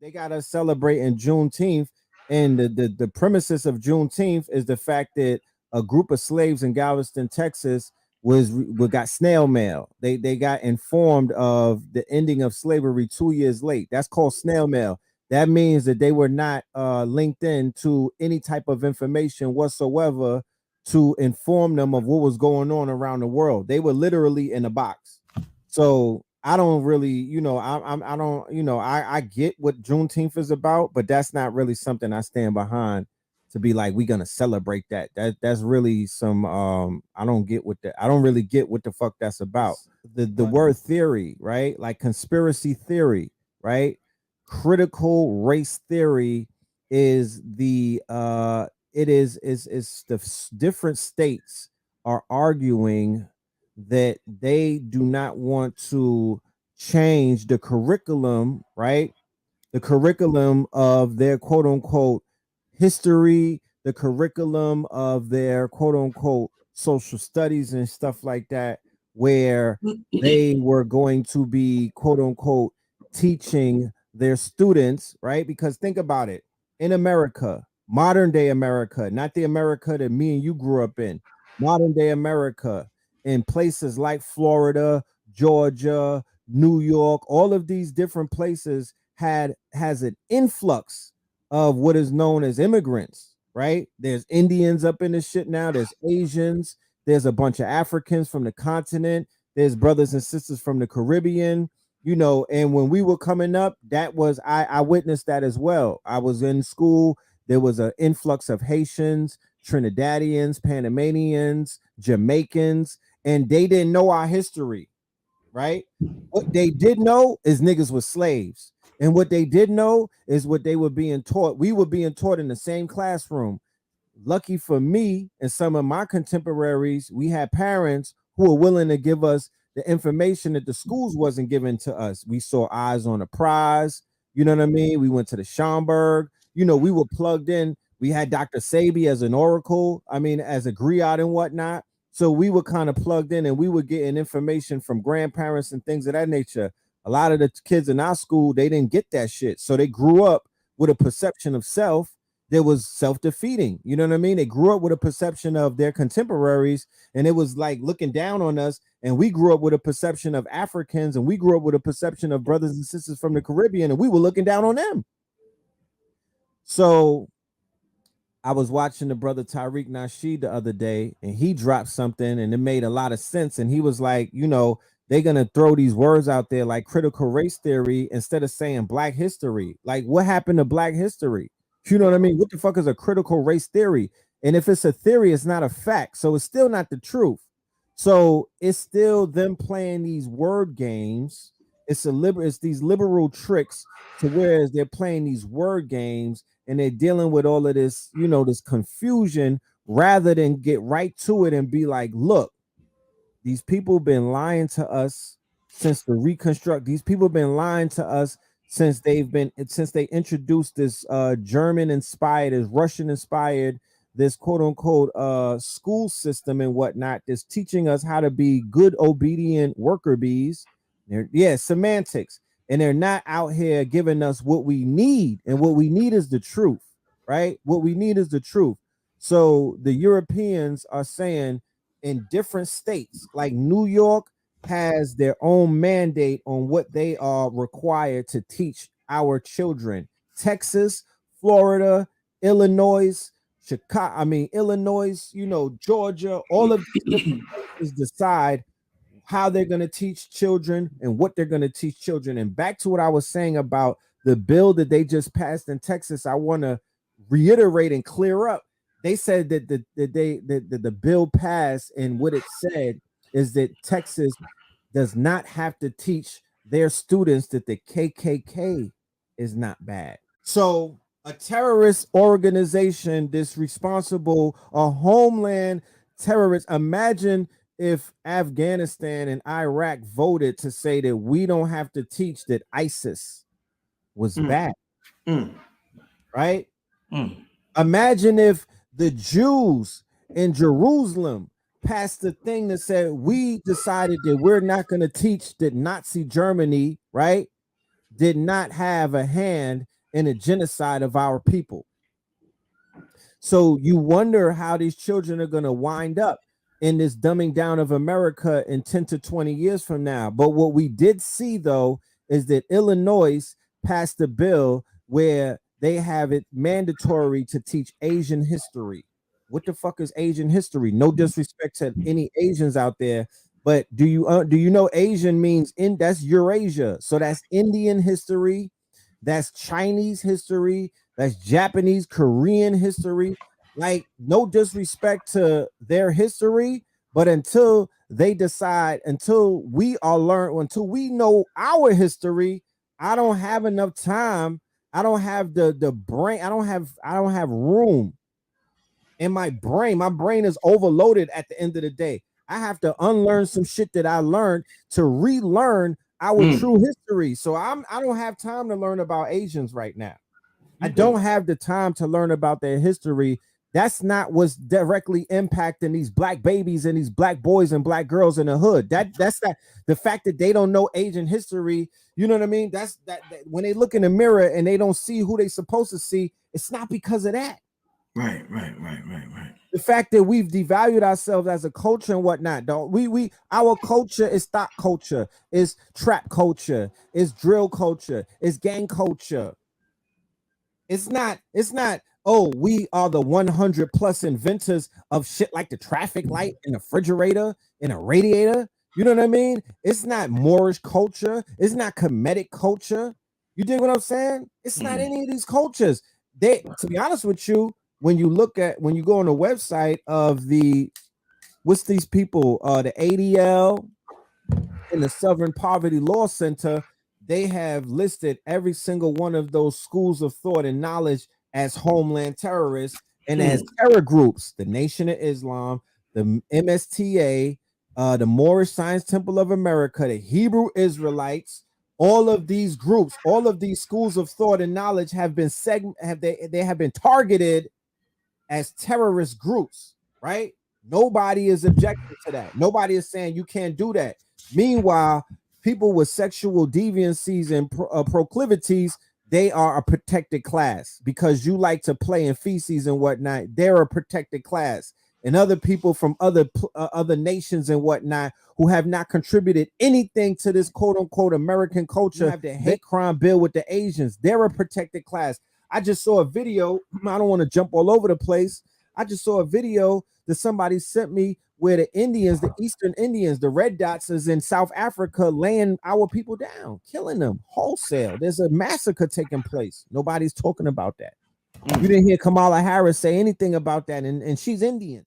they got us celebrating Juneteenth, and the premises of Juneteenth is the fact that a group of slaves in Galveston, Texas, we got snail mail. They got informed of the ending of slavery 2 years late. That's called snail mail. That means that they were not linked in to any type of information whatsoever to inform them of what was going on around the world. They were literally in a box. So I don't really, I don't, I get what Juneteenth is about, but that's not really something I stand behind to be like, we're gonna celebrate that. That's really some I don't get what I don't really get what the fuck that's about. The word theory, right? Like conspiracy theory, right? Critical race theory is the it is the different states are arguing that they do not want to change the curriculum, right? The curriculum of their quote unquote history, the curriculum of their quote unquote social studies and stuff like that, where they were going to be quote unquote teaching their students, right? Because think about it, in America, modern day America, not the America that me and you grew up in, modern day America, in places like Florida, Georgia, New York, all of these different places has an influx of what is known as immigrants, right? There's Indians up in this shit now, there's Asians, there's a bunch of Africans from the continent, there's brothers and sisters from the Caribbean, and when we were coming up, that was I witnessed that as well. I was in school, there was an influx of Haitians, Trinidadians, Panamanians, Jamaicans, and they didn't know our history, right? What they did know is niggas were slaves. And what they did know is what they were being taught. We were being taught in the same classroom. Lucky for me and some of my contemporaries, we had parents who were willing to give us the information that the schools wasn't giving to us. We saw Eyes on the Prize. You know what I mean? We went to the Schomburg. We were plugged in. We had Dr. Sabi as an oracle. I mean, as a griot and whatnot. So we were kind of plugged in and we were getting information from grandparents and things of that nature. A lot of the kids in our school, they didn't get that shit. So they grew up with a perception of self that was self-defeating. You know what I mean? They grew up with a perception of their contemporaries, and it was like looking down on us. And we grew up with a perception of Africans, and we grew up with a perception of brothers and sisters from the Caribbean, and we were looking down on them. So I was watching the brother Tariq Nasheed the other day, and he dropped something, and it made a lot of sense. And he was like, they're going to throw these words out there like critical race theory instead of saying black history. Like, what happened to black history? You know what I mean? What the fuck is a critical race theory? And if it's a theory, it's not a fact. So it's still not the truth. So it's still them playing these word games. It's these liberal tricks to whereas they're playing these word games and they're dealing with all of this, this confusion rather than get right to it and be like, look, these people have been lying to us since the reconstruct. These people have been lying to us since they introduced this German inspired, this Russian inspired, this quote unquote school system and whatnot that's teaching us how to be good, obedient worker bees. Semantics. And they're not out here giving us what we need. And what we need is the truth, right? What we need is the truth. So the Europeans are saying in different states, like New York has their own mandate on what they are required to teach our children. Texas, Florida, Illinois, Illinois, Georgia, all of these different places decide how they're going to teach children and what they're going to teach children. And back to what I was saying about the bill that they just passed in Texas, I want to reiterate and clear up. They said that the bill passed, and what it said is that Texas does not have to teach their students that the KKK is not bad. So a terrorist organization that's responsible, a homeland terrorist. Imagine if Afghanistan and Iraq voted to say that we don't have to teach that ISIS was bad, right? Imagine if the Jews in Jerusalem passed the thing that said we decided that we're not going to teach that Nazi Germany, right, did not have a hand in a genocide of our people. So you wonder how these children are going to wind up in this dumbing down of America in 10 to 20 years from now. But what we did see, though, is that Illinois passed a bill where they have it mandatory to teach Asian history. What the fuck is Asian history? No disrespect to any Asians out there, but do you know Asian means in that's Eurasia. So that's Indian history, that's Chinese history, that's Japanese, Korean history. Like, no disrespect to their history, but until they decide, until we are learned, until we know our history, I don't have enough time. I don't have the brain. I don't have room in my brain. My brain is overloaded at the end of the day. I have to unlearn some shit that I learned to relearn our true history. So I don't have time to learn about Asians right now. I don't have the time to learn about their history. That's not what's directly impacting these black babies and these black boys and black girls in the hood. That's not the fact that they don't know Asian history. You know what I mean? That's that when they look in the mirror and they don't see who they're supposed to see, it's not because of that. Right. The fact that we've devalued ourselves as a culture and whatnot, don't we our culture is thought culture, is trap culture, is drill culture, is gang culture. It's not, oh, we are the 100 plus inventors of shit like the traffic light and the refrigerator and a radiator. You know what I mean? It's not Moorish culture. It's not Kemetic culture. You dig what I'm saying? It's not any of these cultures. To be honest with you, when you go on the website of what's these people, the ADL and the Southern Poverty Law Center, they have listed every single one of those schools of thought and knowledge as homeland terrorists and as terror groups: the Nation of Islam, the MSTA, the Moorish Science Temple of America, the Hebrew Israelites. All of these groups, all of these schools of thought and knowledge have been they have been targeted as terrorist groups, right? Nobody is objecting to that. Nobody is saying you can't do that. Meanwhile, people with sexual deviancies and proclivities, they are a protected class because you like to play in feces and whatnot. They're a protected class. And other people from other nations and whatnot who have not contributed anything to this quote unquote American culture have the hate crime bill with the Asians. They're a protected class. I just saw a video. I don't want to jump all over the place. I just saw a video that somebody sent me where the Indians, the Eastern Indians, the red dots is in South Africa laying our people down, killing them wholesale. There's a massacre taking place. Nobody's talking about that. You didn't hear Kamala Harris say anything about that, and she's Indian.